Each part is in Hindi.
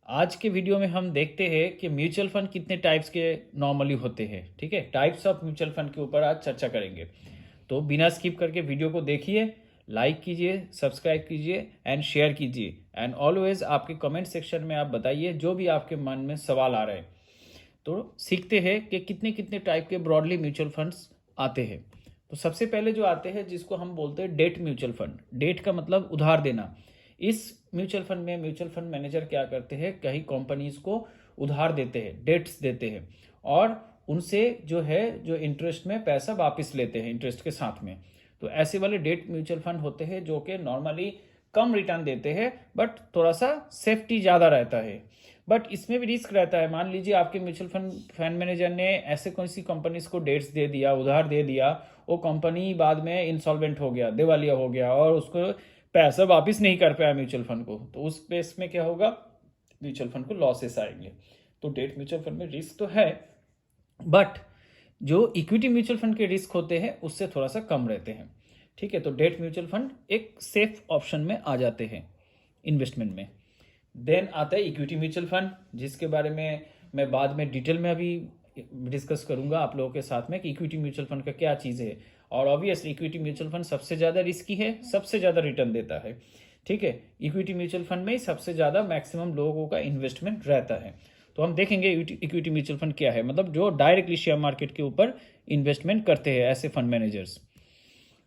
आज के वीडियो में हम देखते हैं कि म्यूचुअल फंड कितने टाइप्स के नॉर्मली होते हैं। ठीक है, टाइप्स ऑफ म्यूचुअल फंड के ऊपर आज चर्चा करेंगे। तो बिना स्किप करके वीडियो को देखिए, लाइक कीजिए, सब्सक्राइब कीजिए एंड शेयर कीजिए। एंड ऑलवेज आपके कमेंट सेक्शन में आप बताइए जो भी आपके मन में सवाल आ रहे हैं। तो सीखते हैं कि कितने कितने टाइप के ब्रॉडली म्यूचुअल फंड्स आते हैं। तो सबसे पहले जो आते हैं जिसको हम बोलते हैं डेट म्यूचुअल फंड। डेट का मतलब उधार देना। इस म्यूचुअल फंड में म्यूचुअल फंड मैनेजर क्या करते हैं, कई कंपनीज को उधार देते हैं, डेट्स देते हैं और उनसे जो है जो इंटरेस्ट में पैसा वापस लेते हैं इंटरेस्ट के साथ में। तो ऐसे वाले डेट म्यूचुअल फंड होते हैं जो कि नॉर्मली कम रिटर्न देते हैं बट थोड़ा सा सेफ्टी ज़्यादा रहता है। बट इसमें भी रिस्क रहता है। मान लीजिए आपके म्यूचुअल फंड मैनेजर ने ऐसे कौन सी कंपनीज को डेट्स दे दिया, उधार दे दिया, वो कंपनी बाद में इंसॉल्वेंट हो गया, दिवालिया हो गया और उसको पैसा वापस नहीं कर पाया म्यूचुअल फंड को, तो उस केस में क्या होगा, म्यूचुअल फंड को लॉसेस आएंगे। तो डेट म्यूचुअल फंड में रिस्क तो है बट जो इक्विटी म्यूचुअल फंड के रिस्क होते हैं उससे थोड़ा सा कम रहते हैं। ठीक है, तो डेट म्यूचुअल फंड एक सेफ ऑप्शन में आ जाते हैं इन्वेस्टमेंट में। देन आता है इक्विटी म्यूचुअल फंड, जिसके बारे में मैं बाद में डिटेल में अभी डिस्कस करूंगा आप लोगों के साथ में कि इक्विटी म्यूचुअल फंड का क्या चीज़ है। और ऑब्वियसली इक्विटी म्यूचुअल फंड सबसे ज़्यादा रिस्की है, सबसे ज़्यादा रिटर्न देता है। ठीक है, इक्विटी म्यूचुअल फंड में ही सबसे ज़्यादा मैक्सिमम लोगों का इन्वेस्टमेंट रहता है। तो हम देखेंगे इक्विटी म्यूचुअल फंड क्या है, मतलब जो डायरेक्टली शेयर मार्केट के ऊपर इन्वेस्टमेंट करते हैं ऐसे फंड मैनेजर्स।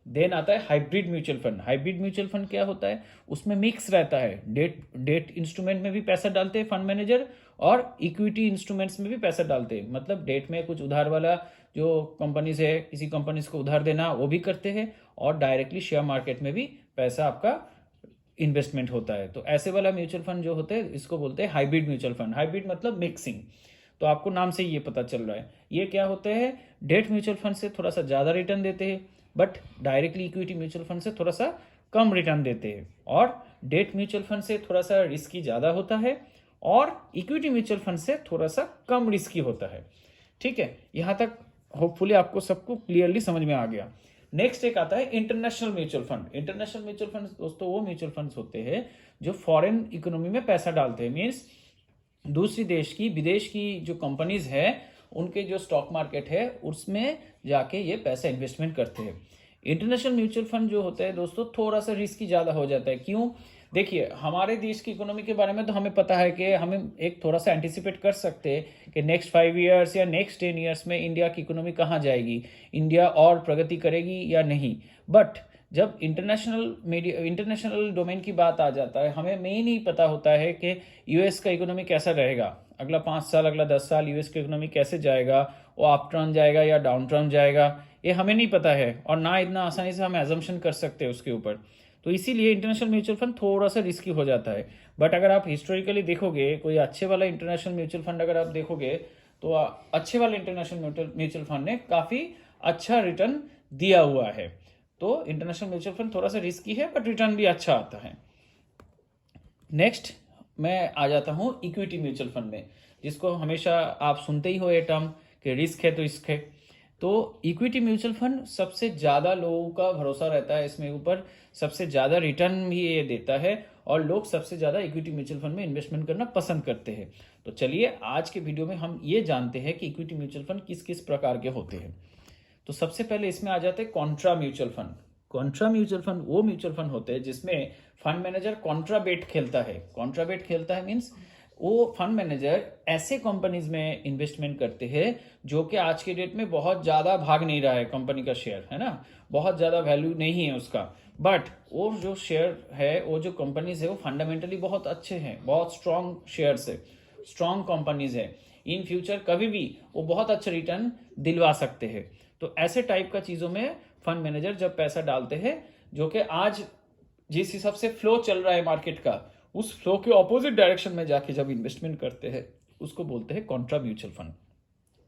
देन आता है hybrid mutual fund. Hybrid mutual fund क्या होता है, उसमें मिक्स रहता है, डेट इंस्ट्रूमेंट में भी पैसा डालते हैं फंड मैनेजर और इक्विटी इंस्ट्रूमेंट्स में भी पैसा डालते हैं। मतलब डेट में कुछ उधार वाला जो कंपनीज है, किसी कंपनीज को उधार देना वो भी करते हैं और डायरेक्टली शेयर मार्केट में भी पैसा आपका इन्वेस्टमेंट होता है। तो ऐसे वाला म्यूचुअल फंड जो होते हैं इसको बोलते हैं हाइब्रिड म्यूचुअल फंड। हाइब्रिड मतलब मिक्सिंग। तो आपको नाम से ये पता चल रहा है ये क्या होते हैं, डेट म्यूचुअल फंड से थोड़ा सा ज़्यादा रिटर्न देते हैं but directly equity mutual fund से थोड़ा सा कम रिटर्न देते हैं। और डेट म्यूचुअल फंड से थोड़ा सा रिस्की ज़्यादा होता है और इक्विटी म्यूचुअल फंड से थोड़ा सा कम रिस्की होता है। ठीक है, यहाँ तक होपफुली आपको सबको क्लियरली समझ में आ गया। नेक्स्ट एक आता है international mutual fund. International mutual fund दोस्तों वो म्यूचुअल फंड्स होते हैं जो फॉरेन इकोनॉमी में पैसा डालते हैं। मीन्स दूसरी देश की, विदेश की जो कंपनीज है उनके जो स्टॉक मार्केट है उसमें जाके ये पैसा इन्वेस्टमेंट करते हैं। इंटरनेशनल म्यूचुअल फंड जो होता है दोस्तों थोड़ा सा रिस्की ज़्यादा हो जाता है। क्यों? देखिए, हमारे देश की इकोनॉमी के बारे में तो हमें पता है कि हमें एक थोड़ा सा एंटिसिपेट कर सकते हैं कि नेक्स्ट 5 ईयर्स या नेक्स्ट 10 ईयर्स में इंडिया की इकोनॉमी कहाँ जाएगी, इंडिया और प्रगति करेगी या नहीं। बट जब इंटरनेशनल डोमेन की बात आ जाता है, हमें मेन ही पता होता है कि यूएस का इकोनॉमी कैसा रहेगा, अगला 5 साल, अगला 10 साल यूएस का इकोनॉमी कैसे जाएगा, वो अप टर्न जाएगा या डाउन टर्न जाएगा, ये हमें नहीं पता है और ना इतना आसानी से हम एजम्पशन कर सकते हैं उसके ऊपर। तो इसीलिए इंटरनेशनल म्यूचुअल फंड थोड़ा सा रिस्की हो जाता है। बट अगर आप हिस्टोरिकली देखोगे, कोई अच्छे वाला इंटरनेशनल म्यूचुअल फंड अगर आप देखोगे तो अच्छे वाले इंटरनेशनल म्यूचुअल फंड ने काफ़ी अच्छा रिटर्न दिया हुआ है। तो इंटरनेशनल म्यूचुअल फंड थोड़ा सा रिस्की है बट रिटर्न भी अच्छा आता है। नेक्स्ट मैं आ जाता हूँ इक्विटी म्यूचुअल फंड में, जिसको हमेशा आप सुनते ही हो ये टर्म कि रिस्क है तो रिस्क है। तो इक्विटी म्यूचुअल फंड सबसे ज़्यादा लोगों का भरोसा रहता है इसमें ऊपर, सबसे ज़्यादा रिटर्न भी ये देता है और लोग सबसे ज़्यादा इक्विटी म्यूचुअल फंड में इन्वेस्टमेंट करना पसंद करते हैं। तो चलिए आज के वीडियो में हम ये जानते हैं कि इक्विटी म्यूचुअल फंड किस किस प्रकार के होते हैं। तो सबसे पहले इसमें आ जाते हैं Contra mutual fund. Contra mutual fund वो म्यूचुअल फंड होते हैं जिसमें फंड मैनेजर कॉन्ट्रा बेट खेलता है। कॉन्ट्रा बेट खेलता है मीन्स वो फंड मैनेजर ऐसे कंपनीज में इन्वेस्टमेंट करते हैं जो कि आज के डेट में बहुत ज़्यादा भाग नहीं रहा है, कंपनी का शेयर है ना, बहुत ज़्यादा वैल्यू नहीं है उसका। बट वो जो शेयर है, वो जो कंपनीज है वो फंडामेंटली बहुत अच्छे हैं, बहुत स्ट्रॉन्ग शेयर्स है, स्ट्रॉन्ग कंपनीज है, इन फ्यूचर कभी भी वो बहुत अच्छा रिटर्न दिलवा सकते हैं। तो ऐसे टाइप का चीज़ों में फंड मैनेजर जब पैसा डालते हैं, जो कि आज जिस हिसाब से फ्लो चल रहा है मार्केट का, उस फ्लो के ऑपोजिट डायरेक्शन में जाके जब इन्वेस्टमेंट करते हैं उसको बोलते हैं Contra mutual fund.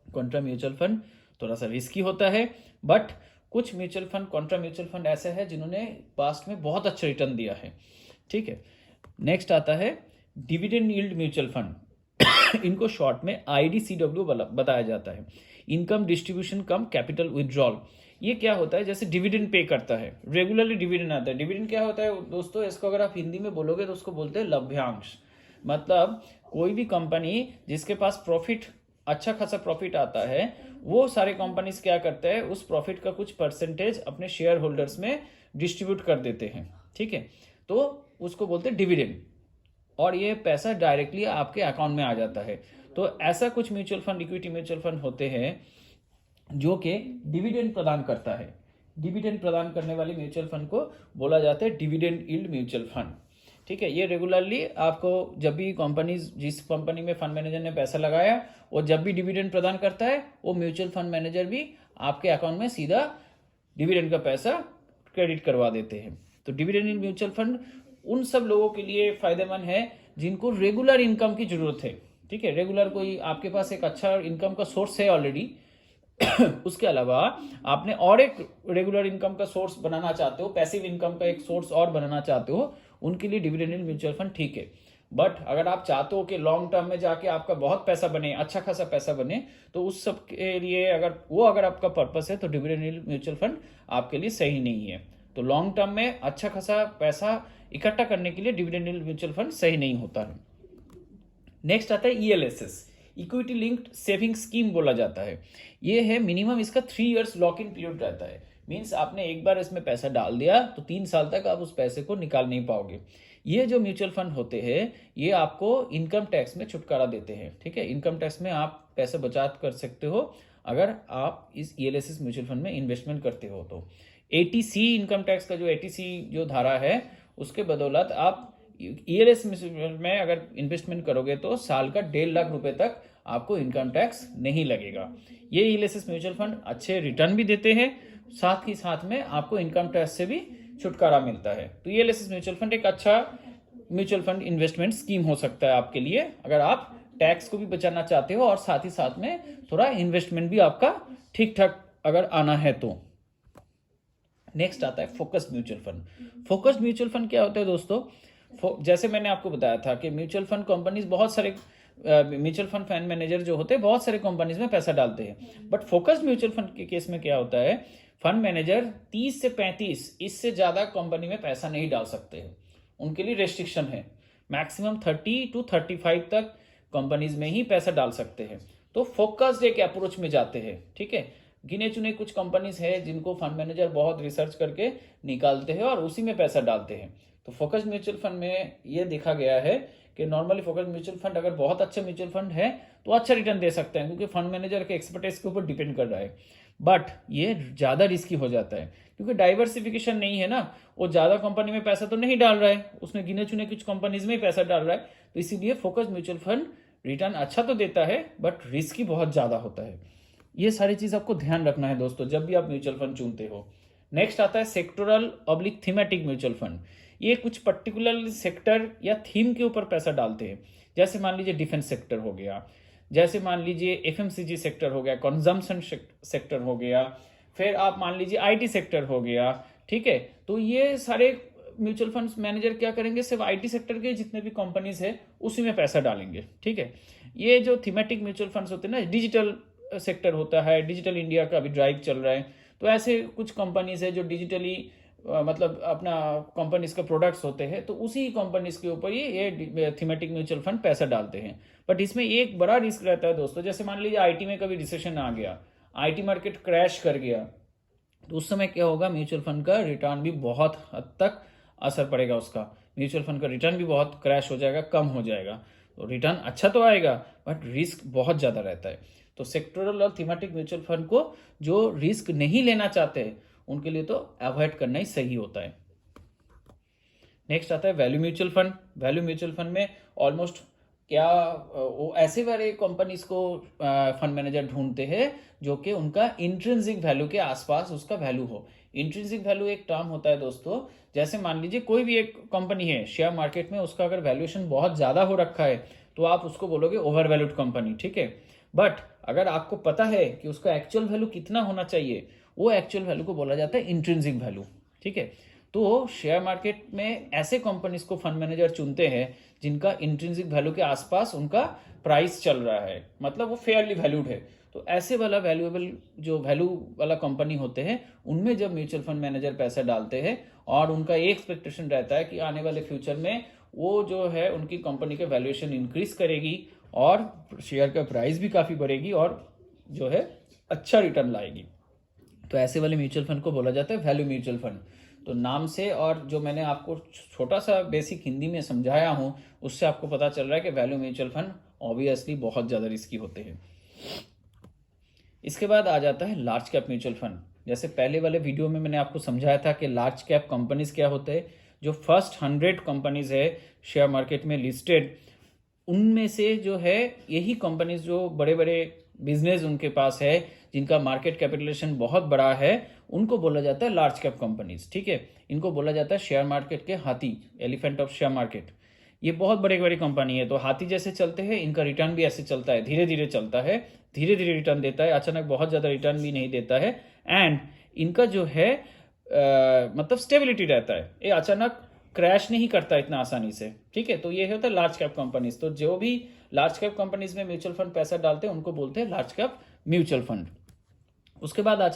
Contra mutual fund थोड़ा सा रिस्की होता है बट कुछ mutual fund, Contra mutual fund ऐसे हैं जिन्होंने पास्ट में बहुत अच्छा रिटर्न दिया है। ठीक है, नेक्स्ट आता है डिविडेंड यील्ड म्यूचुअल फंड। इनको शॉर्ट में IDCW बताया जाता है, इनकम डिस्ट्रीब्यूशन कम कैपिटल विड्रॉल। ये क्या होता है, जैसे डिविडेंड पे करता है, रेगुलरली डिविडेंड आता है। डिविडेंड क्या होता है दोस्तों, इसको अगर आप हिंदी में बोलोगे तो उसको बोलते हैं लभ्यांश। मतलब कोई भी कंपनी जिसके पास प्रॉफिट, अच्छा खासा प्रॉफिट आता है, वो सारे कंपनीज क्या करते हैं, उस प्रॉफिट का कुछ परसेंटेज अपने शेयर होल्डर्स में डिस्ट्रीब्यूट कर देते हैं, ठीक है। तो उसको बोलते हैं डिविडेंड, और ये पैसा डायरेक्टली आपके अकाउंट में आ जाता है। तो ऐसा कुछ mutual fund, equity mutual fund होते हैं जो कि डिविडेंड प्रदान करता है। डिविडेंड प्रदान करने वाले म्यूचुअल फंड को बोला जाता है डिविडेंड यील्ड म्यूचुअल फंड, ठीक है। ये रेगुलरली आपको जब भी कंपनीज, जिस कंपनी में फंड मैनेजर ने पैसा लगाया, वो जब भी डिविडेंड प्रदान करता है, वो म्यूचुअल फंड मैनेजर भी आपके अकाउंट में सीधा डिविडेंड का पैसा क्रेडिट करवा देते हैं। तो डिविडेंड यील्ड म्यूचुअल फंड उन सब लोगों के लिए फायदेमंद है जिनको रेगुलर इनकम की जरूरत है, ठीक है। रेगुलर कोई आपके पास एक अच्छा इनकम का सोर्स है ऑलरेडी, उसके अलावा आपने और एक रेगुलर इनकम का सोर्स बनाना चाहते हो, पैसिव इनकम का एक सोर्स और बनाना चाहते हो, उनके लिए डिविडेंड यील्ड म्यूचुअल फंड ठीक है। बट अगर आप चाहते हो कि लॉन्ग टर्म में जाके आपका बहुत पैसा बने, अच्छा खासा पैसा बने, तो उस सब के लिए अगर आपका पर्पस है, तो डिविडेंड यील्ड म्यूचुअल फंड आपके लिए सही नहीं है। तो लॉन्ग टर्म में अच्छा खासा पैसा इकट्ठा करने के लिए डिविडेंड यील्ड म्यूचुअल फंड सही नहीं होता है। नेक्स्ट आता है ELSS, equity linked saving scheme बोला जाता है। ये है मिनिमम, इसका 3 इयर्स लॉक इन पीरियड रहता है। मीन्स आपने एक बार इसमें पैसा डाल दिया तो 3 साल तक आप उस पैसे को निकाल नहीं पाओगे। ये जो म्यूचुअल फंड होते हैं, ये आपको इनकम टैक्स में छुटकारा देते हैं, ठीक है। इनकम टैक्स में आप पैसा बचत कर सकते हो अगर आप इस ELSS म्यूचुअल फंड में इन्वेस्टमेंट करते हो। तो ATC इनकम टैक्स का जो ATC जो धारा है, उसके बदौलत आप ELSS में अगर इन्वेस्टमेंट करोगे तो साल का 1.5 लाख रुपए तक आपको इनकम टैक्स नहीं लगेगा। ये ELSS म्यूचुअल फंड अच्छे रिटर्न भी देते हैं, साथ ही साथ में आपको इनकम टैक्स से भी छुटकारा मिलता है। तो ELSS म्यूचुअल फंड एक अच्छा म्यूचुअल फंड इन्वेस्टमेंट स्कीम हो सकता है आपके लिए, अगर आप टैक्स को भी बचाना चाहते हो और साथ ही साथ में थोड़ा इन्वेस्टमेंट भी आपका ठीक ठाक अगर आना है तो। नेक्स्ट आता है focused mutual fund. Focused mutual fund क्या होता है दोस्तों? जैसे मैंने आपको बताया था कि म्यूचुअल फंड कंपनीज, बहुत सारे म्यूचुअल फंड मैनेजर जो होते हैं बहुत सारे कंपनीज में पैसा डालते हैं। बट फोकस्ड म्यूचुअल फंड के केस में क्या होता है, फंड मैनेजर 30 से 35 इससे ज्यादा कंपनी में पैसा नहीं डाल सकते हैं, उनके लिए रेस्ट्रिक्शन है। मैक्सिमम 30 to 35 तक कंपनीज में ही पैसा डाल सकते हैं। तो फोकस्ड एक अप्रोच में जाते हैं, ठीक है। गिने चुने कुछ कंपनीज है जिनको फंड मैनेजर बहुत रिसर्च करके निकालते हैं और उसी में पैसा डालते हैं। तो फोकस्ड म्यूचुअल फंड में ये देखा गया है कि नॉर्मली फोकस्ड म्यूचुअल फंड अगर बहुत अच्छा म्यूचुअल फंड है तो अच्छा रिटर्न दे सकते हैं, क्योंकि फंड मैनेजर के एक्सपर्टाइज के ऊपर डिपेंड कर रहा है। बट ये ज्यादा रिस्की हो जाता है क्योंकि डाइवर्सिफिकेशन नहीं है ना, वो ज्यादा कंपनी में पैसा तो नहीं डाल रहा है, उसने गिने चुने कुछ कंपनीज में ही पैसा डाल रहा है। तो इसीलिए फोकस्ड म्यूचुअल फंड रिटर्न अच्छा तो देता है बट रिस्की बहुत ज्यादा होता है। ये सारी चीज आपको ध्यान रखना है दोस्तों जब भी आप म्यूचुअल फंड चुनते हो। नेक्स्ट आता है sectoral oblique thematic mutual fund. ये कुछ पर्टिकुलर सेक्टर या थीम के ऊपर पैसा डालते हैं। जैसे मान लीजिए डिफेंस सेक्टर हो गया, जैसे मान लीजिए FMCG सेक्टर हो गया, कंजम्पशन सेक्टर हो गया, फिर आप मान लीजिए IT सेक्टर हो गया, ठीक है। तो ये सारे म्यूचुअल फंड मैनेजर क्या करेंगे, सिर्फ IT सेक्टर के जितने भी कंपनीज है उसी में पैसा डालेंगे, ठीक है। ये जो थीमेटिक म्यूचुअल फंड्स होते हैं ना, डिजिटल सेक्टर होता है, डिजिटल इंडिया का भी ड्राइव चल रहा है, तो ऐसे कुछ कंपनीज है जो डिजिटली मतलब अपना कंपनीज का प्रोडक्ट्स होते हैं, तो उसी कंपनीज के ऊपर ये थीमेटिक म्यूचुअल फंड पैसा डालते हैं। बट इसमें एक बड़ा रिस्क रहता है दोस्तों, जैसे मान लीजिए IT में कभी रिसेशन आ गया, IT मार्केट क्रैश कर गया, तो उस समय क्या होगा, म्यूचुअल फंड का रिटर्न भी बहुत हद तक असर पड़ेगा, उसका म्यूचुअल फंड का रिटर्न भी बहुत क्रैश हो जाएगा, कम हो जाएगा। तो रिटर्न अच्छा तो आएगा बट रिस्क बहुत ज़्यादा रहता है। तो सेक्टोरल और थीमेटिक म्यूचुअल फंड को जो रिस्क नहीं लेना चाहते उनके लिए तो अवॉइड करना ही सही होता है। नेक्स्ट आता है value mutual fund. Value mutual fund में ऑलमोस्ट क्या वो ऐसे वाले कंपनीज को फंड मैनेजर ढूंढते हैं जो कि उनका इंट्रिंसिक वैल्यू के आसपास उसका वैल्यू हो। इंट्रिंसिक वैल्यू एक टर्म होता है दोस्तों, जैसे मान लीजिए कोई भी एक कंपनी है शेयर मार्केट में, उसका अगर वैल्यूएशन बहुत ज्यादा हो रखा है तो आप उसको बोलोगे ओवर वैल्यूड कंपनी, ठीक है। बट अगर आपको पता है कि उसका एक्चुअल वैल्यू कितना होना चाहिए, वो एक्चुअल वैल्यू को बोला जाता है इंट्रिंसिक वैल्यू, ठीक है। तो शेयर मार्केट में ऐसे कंपनीज को फंड मैनेजर चुनते हैं जिनका इंट्रिंसिक वैल्यू के आसपास उनका प्राइस चल रहा है, मतलब वो फेयरली वैल्यूड है। तो ऐसे वाला वैल्यूएबल जो वैल्यू वाला कंपनी होते हैं उनमें जब म्यूचुअल फंड मैनेजर पैसा डालते हैं और उनका ये एक्सपेक्टेशन रहता है कि आने वाले फ्यूचर में वो जो है उनकी कंपनी के वैल्यूएशन इंक्रीज करेगी और शेयर का प्राइस भी काफ़ी बढ़ेगी और जो है अच्छा रिटर्न लाएगी। तो ऐसे वाले म्यूचुअल फंड को बोला जाता है वैल्यू म्यूचुअल फंड। तो नाम से और जो मैंने आपको छोटा सा बेसिक हिंदी में समझाया हूँ उससे आपको पता चल रहा है कि वैल्यू म्यूचुअल फंड ऑब्वियसली बहुत ज़्यादा रिस्की होते हैं। इसके बाद आ जाता है लार्ज कैप म्यूचुअल फंड। जैसे पहले वाले वीडियो में मैंने आपको समझाया था कि लार्ज कैप कंपनीज क्या होते हैं। जो फर्स्ट 100 कंपनीज है शेयर मार्केट में लिस्टेड, उनमें से जो है यही कंपनीज जो बड़े बड़े बिजनेस उनके पास है, जिनका मार्केट कैपिटलाइजेशन बहुत बड़ा है, उनको बोला जाता है लार्ज कैप कंपनीज। ठीक है, इनको बोला जाता है शेयर मार्केट के हाथी, एलिफेंट ऑफ शेयर मार्केट। ये बहुत बड़े बड़ी कंपनी है, तो हाथी जैसे चलते हैं, इनका रिटर्न भी ऐसे चलता है, धीरे धीरे चलता है, धीरे धीरे रिटर्न देता है, अचानक बहुत ज़्यादा रिटर्न भी नहीं देता है। एंड इनका जो है मतलब स्टेबिलिटी रहता है, ये अचानक क्रैश नहीं करता इतना आसानी से। ठीक है, तो ये होता है लार्ज कैप कंपनीज। तो जो भी लार्ज कैप कंपनीज में म्यूचुअल फंड पैसा डालते हैं उनको बोलते हैं लार्ज कैप म्यूचुअल फंड। उसके बाद आ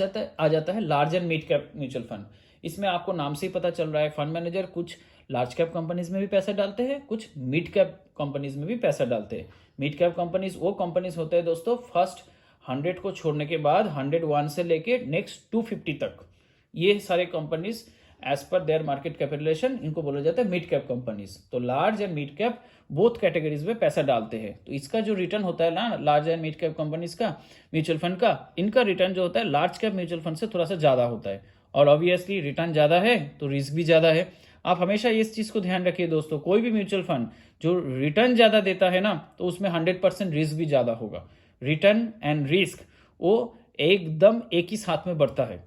जाता है large and mid cap mutual fund. इसमें आपको नाम से ही पता चल रहा है, फंड मैनेजर कुछ लार्ज कैप कंपनीज में भी पैसा डालते हैं, कुछ मिड कैप कंपनीज में भी पैसा डालते हैं। मिड कैप कंपनीज वो कंपनीज होते हैं दोस्तों फर्स्ट 100 को छोड़ने के बाद 101 से लेके नेक्स्ट 250 तक, ये सारे companies as per their market capitalization, इनको बोला जाता है मिड कैप कंपनीज। तो large and mid cap both categories में पैसा डालते हैं। तो इसका जो रिटर्न होता है ना large and mid cap companies का म्यूचुअल फंड का, इनका रिटर्न जो होता है लार्ज कैप म्यूचुअल फंड से थोड़ा सा ज्यादा होता है। और ऑब्वियसली रिटर्न ज्यादा है तो रिस्क भी ज्यादा है। आप हमेशा इस चीज को ध्यान रखिए दोस्तों, कोई भी म्यूचुअल फंड जो रिटर्न ज्यादा देता है ना तो उसमें 100% रिस्क भी ज्यादा होगा। रिटर्न एंड रिस्क वो एकदम एक ही साथ में बढ़ता है।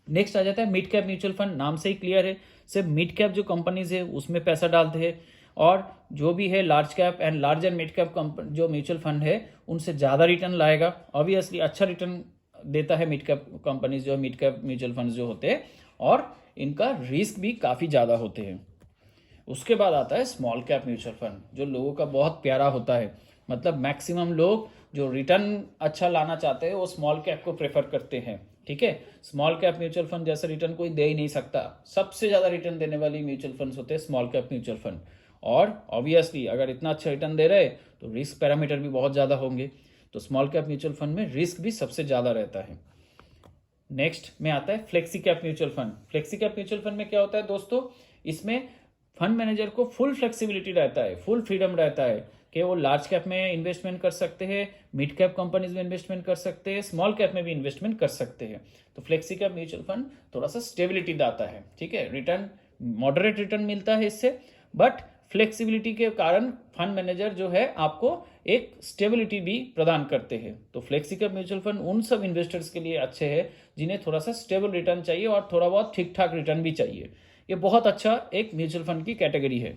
नेक्स्ट आ जाता है मिड कैप म्यूचुअल फंड। नाम से ही क्लियर है, सिर्फ मिड कैप जो कंपनीज है उसमें पैसा डालते हैं, और जो भी है large cap and large and mid cap जो म्यूचुअल फंड है उनसे ज़्यादा रिटर्न लाएगा। ऑब्वियसली अच्छा रिटर्न देता है मिड कैप कंपनीज, जो मिड कैप म्यूचुअल फंड जो होते हैं, और इनका रिस्क भी काफ़ी ज़्यादा होते हैं। उसके बाद आता है स्मॉल कैप म्यूचुअल फंड, जो लोगों का बहुत प्यारा होता है। मतलब मैक्सिमम लोग जो रिटर्न अच्छा लाना चाहते हैं वो स्मॉल कैप को प्रेफर करते हैं। ठीक है, स्मॉल कैप म्यूचुअल फंड जैसा रिटर्न कोई दे ही नहीं सकता। सबसे ज़्यादा रिटर्न देने वाली म्यूचुअल फंड्स होते हैं स्मॉल कैप म्यूचुअल फंड। और ऑब्वियसली अगर इतना अच्छा रिटर्न दे रहे तो रिस्क पैरामीटर भी बहुत ज़्यादा होंगे। तो स्मॉल कैप म्यूचुअल फंड में रिस्क भी सबसे ज़्यादा रहता है। नेक्स्ट में आता है flexi cap mutual fund. Flexi cap mutual fund में क्या होता है दोस्तों, इसमें फंड मैनेजर को फुल फ्लेक्सिबिलिटी रहता है, फुल फ्रीडम रहता है कि वो लार्ज कैप में इन्वेस्टमेंट कर सकते हैं, मिड कैप कंपनीज में इन्वेस्टमेंट कर सकते हैं, स्मॉल कैप में भी इन्वेस्टमेंट कर सकते हैं। तो फ्लेक्सी कैप म्यूचुअल फंड थोड़ा सा स्टेबिलिटी देता है। ठीक है, रिटर्न मॉडरेट रिटर्न मिलता है इससे, बट फ्लेक्सिबिलिटी के कारण फंड मैनेजर जो है आपको एक स्टेबिलिटी भी प्रदान करते हैं। तो फ्लेक्सी कैप म्यूचुअल फंड उन सब इन्वेस्टर्स के लिए अच्छे हैं जिन्हें थोड़ा सा स्टेबल रिटर्न चाहिए और थोड़ा बहुत ठीक ठाक रिटर्न भी चाहिए। ये बहुत अच्छा एक म्यूचुअल फंड की कैटेगरी है।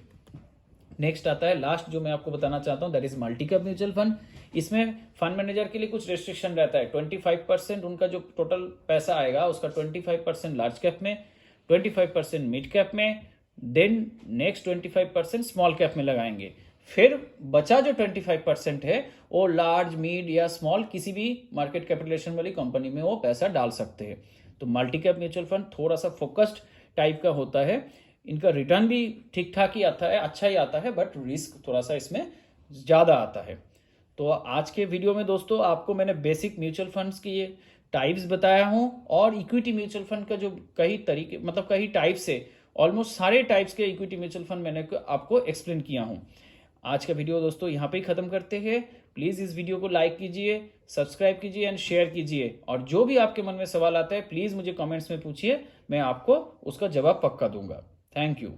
नेक्स्ट आता है लास्ट जो मैं आपको बताना चाहता हूँ, that is multi cap mutual fund. इसमें फंड मैनेजर के लिए कुछ रेस्ट्रिक्शन रहता है। 25% उनका जो टोटल पैसा आएगा उसका 25% लार्ज कैप में, 25% मिड कैप में, देन नेक्स्ट 25% स्मॉल कैप में लगाएंगे। फिर बचा जो 25% है वो लार्ज, मिड या स्मॉल किसी भी मार्केट कैपिटलाइजेशन वाली कंपनी में वो पैसा डाल सकते हैं। तो मल्टी कैप म्यूचुअल फंड थोड़ा सा फोकस्ड टाइप का होता है। इनका रिटर्न भी ठीक ठाक ही आता है, अच्छा ही आता है, बट रिस्क थोड़ा सा इसमें ज़्यादा आता है। तो आज के वीडियो में दोस्तों आपको मैंने बेसिक म्यूचुअल फंड्स की टाइप्स बताया हूँ, और इक्विटी म्यूचुअल फंड का जो कई तरीके मतलब कई टाइप्स है, ऑलमोस्ट सारे टाइप्स के इक्विटी म्यूचुअल फंड मैंने आपको एक्सप्लेन किया हूँ। आज का वीडियो दोस्तों यहाँ पे ही खत्म करते हैं। प्लीज़ इस वीडियो को लाइक कीजिए, सब्सक्राइब कीजिए एंड शेयर कीजिए, और जो भी आपके मन में सवाल आता है प्लीज़ मुझे कमेंट्स में पूछिए, मैं आपको उसका जवाब पक्का दूंगा। Thank you.